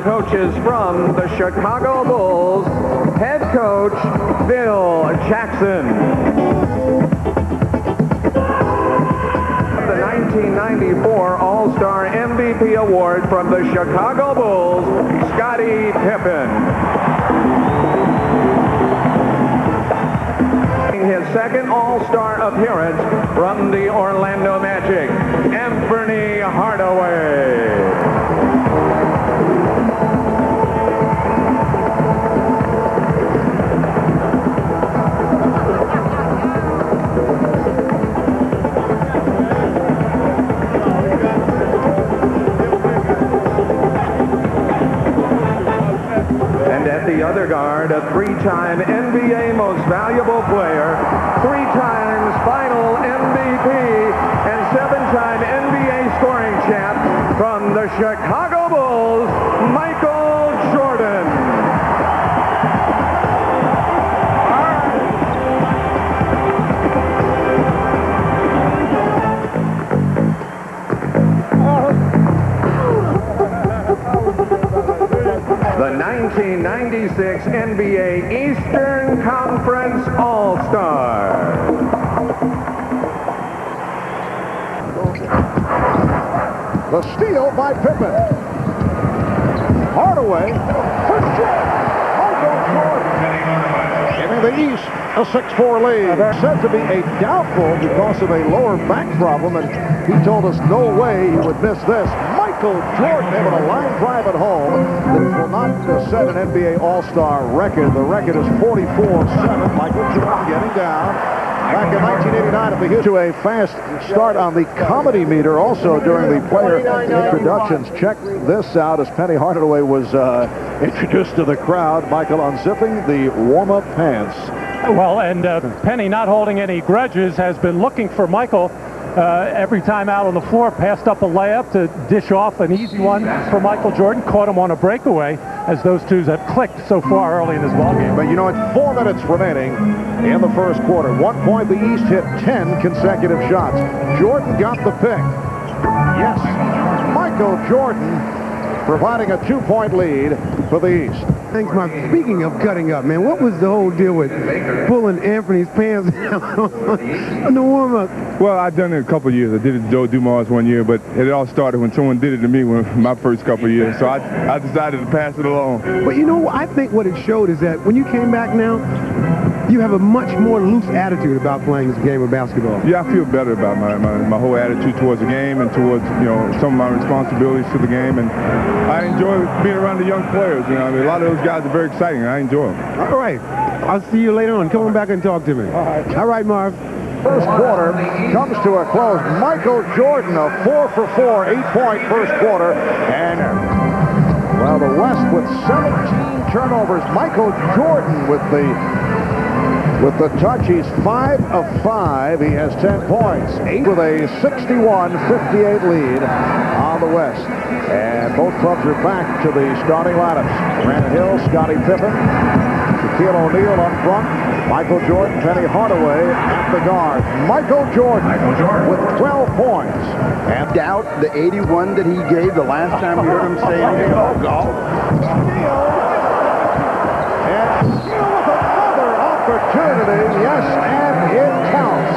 the coaches from the Chicago Bulls, head coach Phil Jackson. The 1994 All-Star MVP award from the Chicago Bulls, Scottie Pippen. His second All-Star appearance from the Orlando Magic, Anthony Hardaway. The other guard, a three-time NBA Most Valuable Player, three times Final MVP, and seven-time NBA scoring champ from the Chicago Bulls, Michael Jordan. The 1996 NBA Eastern Conference All-Star. The steal by Pippen. Hardaway for shot. Giving the East a 6-4 lead. They're said to be a doubtful because of a lower back problem, and he told us no way he would miss this. Michael Jordan able to line drive at home. This will not set an NBA All-Star record. The record is 44-7. Michael Jordan getting down. Back in 1989 at the Houston. To a fast start on the comedy meter also during the player introductions. Check this out as Penny Hardaway was introduced to the crowd. Michael unzipping the warm-up pants. Well, and Penny, not holding any grudges, has been looking for Michael every time out on the floor. Passed up a layup to dish off an easy one for Michael Jordan. Caught him on a breakaway, as those two have clicked so far early in this ballgame. But you know, it's 4 minutes remaining in the first quarter. 1 point, the East hit 10 consecutive shots. Jordan got the pick. Yes, Michael Jordan providing a 2-point lead for the East. Thanks, Mark. Speaking of cutting up, man, what was the whole deal with pulling Anthony's pants down on the warm-up? Well, I've done it a couple of years. I did it to Joe Dumars one year, but it all started when someone did it to me my first couple of years. So I decided to pass it along. But you know, I think what it showed is that when you came back now, you have a much more loose attitude about playing this game of basketball. Yeah, I feel better about my whole attitude towards the game and towards, you know, some of my responsibilities to the game. And I enjoy being around the young players. You know, I mean, a lot of those guys are very exciting. I enjoy them. All right. I'll see you later on. Come on back and talk to me. All right, Marv. First quarter comes to a close. Michael Jordan, a 4-for-4, 8-point first quarter. And, well, the West with 17 turnovers. Michael Jordan with the touch. He's 5 of 5. He has 10 points. 8 with a 61-58 lead on the West. And both clubs are back to the starting lineups. Grant Hill, Scottie Pippen, Shaquille O'Neal up front, Michael Jordan, Penny Hardaway at the guard. Michael Jordan with 12 points. And doubt the 81 that he gave the last time we heard him say anything. And Steele with another opportunity. Yes, and it counts.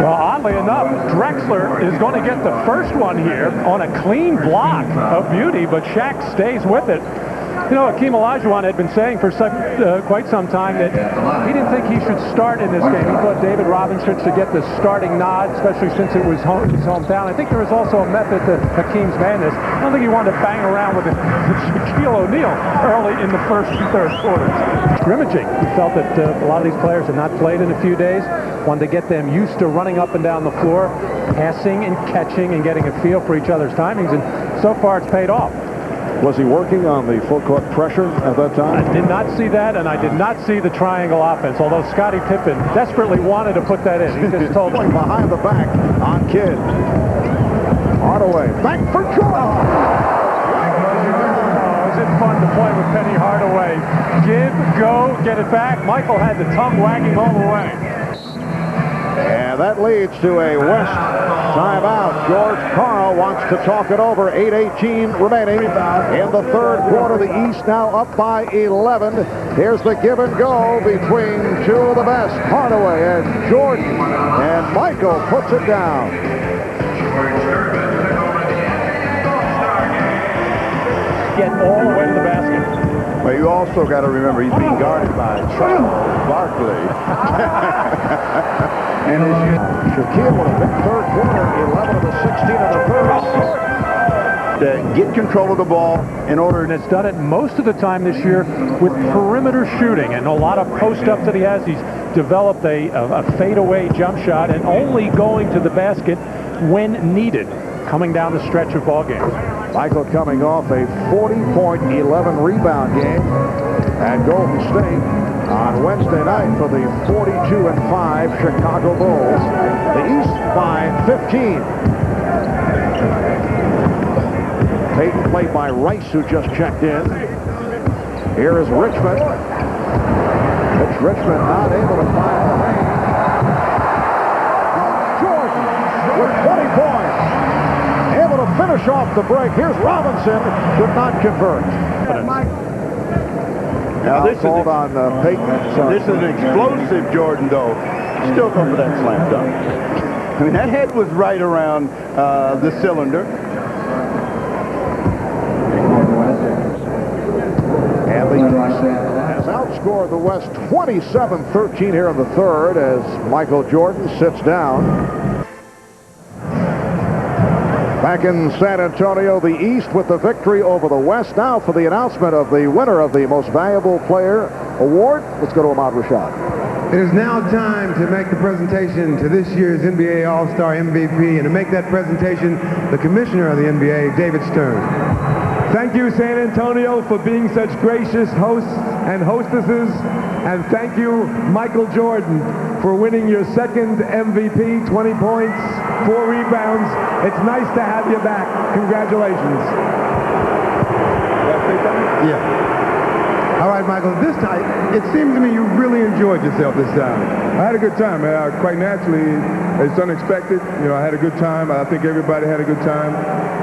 Well, oddly enough, Drexler is going to get the first one here on a clean block of beauty, but Shaq stays with it. You know, Hakeem Olajuwon had been saying for quite some time that he didn't think he should start in this game. He thought David Robinson should get the starting nod, especially since it was his hometown. I think there was also a method to Hakeem's madness. I don't think he wanted to bang around with Shaquille O'Neal early in the first and third quarters. Scrimmaging. He felt that a lot of these players had not played in a few days. Wanted to get them used to running up and down the floor, passing and catching and getting a feel for each other's timings, and so far it's paid off. Was he working on the full court pressure at that time? I did not see that, and I did not see the triangle offense, although Scottie Pippen desperately wanted to put that in. He just told me. Behind the back on Kidd. Hardaway, back for Jordan. Oh, is it fun to play with Penny Hardaway? Give, go, get it back. Michael had the tongue wagging all the way. And that leads to a West timeout. George Karl wants to talk it over. 8:18 remaining in the third quarter. The East now up by 11. Here's the give and go between two of the best, Hardaway and Jordan. And Michael puts it down. Get all the way to the basket. Well, you also got to remember he's being guarded by Charles Barkley. And Shaquille with a big third quarter, 11 of the 16 of the third. to get control of the ball in order. And it's done it most of the time this year with perimeter shooting and a lot of post-ups that he has. He's developed a fadeaway jump shot and only going to the basket when needed, coming down the stretch of ball games. Michael coming off a 40-point, 11-rebound game at Golden State on Wednesday night for the 42-5 Chicago Bulls. The East by 15. Payton played by Rice, who just checked in. Here is Richmond. It's Richmond not able to find the lane. Jordan with 20 points. Able to finish off the break. Here's Robinson, could not convert. Now this is called on Payton. This is an explosive Jordan, though. Still going for that slam dunk. I mean, that head was right around the cylinder. And the East has outscored the West 27-13 here in the third as Michael Jordan sits down. Back in San Antonio, the East with the victory over the West. Now for the announcement of the winner of the Most Valuable Player Award. Let's go to Ahmad Rashād. It is now time to make the presentation to this year's NBA All-Star MVP. And to make that presentation, the commissioner of the NBA, David Stern. Thank you, San Antonio, for being such gracious hosts and hostesses. And thank you, Michael Jordan, for winning your second MVP, 20 points, 4 rebounds. It's nice to have you back. Congratulations. Yeah. All right, Michael, this night, it seems to me you really enjoyed yourself this time. I had a good time, man. Quite naturally, it's unexpected. You know, I had a good time. I think everybody had a good time.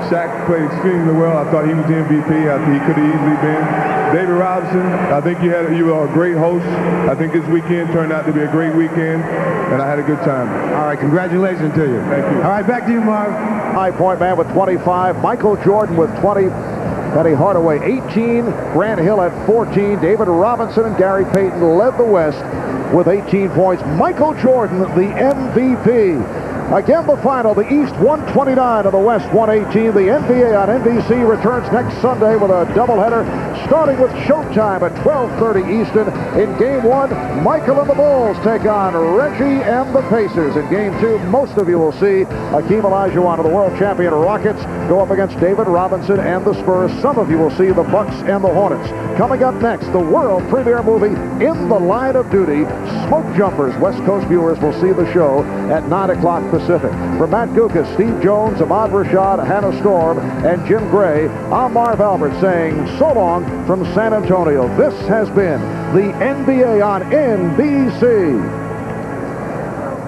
Shaq played extremely well. I thought he was the MVP. I think he could have easily been. David Robinson, I think you were a great host. I think this weekend turned out to be a great weekend, and I had a good time. All right, congratulations to you. Thank you. All right, back to you, Marv. High-point man with 25. Michael Jordan with 20. Penny Hardaway 18, Grant Hill at 14, David Robinson and Gary Payton led the West with 18 points. Michael Jordan, the MVP. Again, the final, the East 129 and the West 118. The NBA on NBC returns next Sunday with a doubleheader, starting with Showtime at 12:30 Eastern. In Game 1, Michael and the Bulls take on Reggie and the Pacers. In Game 2, most of you will see Hakeem Olajuwon of the world champion Rockets go up against David Robinson and the Spurs. Some of you will see the Bucks and the Hornets. Coming up next, the world premiere movie, In the Line of Duty. Smoke Jumpers. West Coast viewers will see the show at 9 o'clock Pacific. For Matt Gucas, Steve Jones, Ahmad Rashād, Hannah Storm, and Jim Gray, I'm Marv Albert saying so long from San Antonio. This has been the NBA on NBC.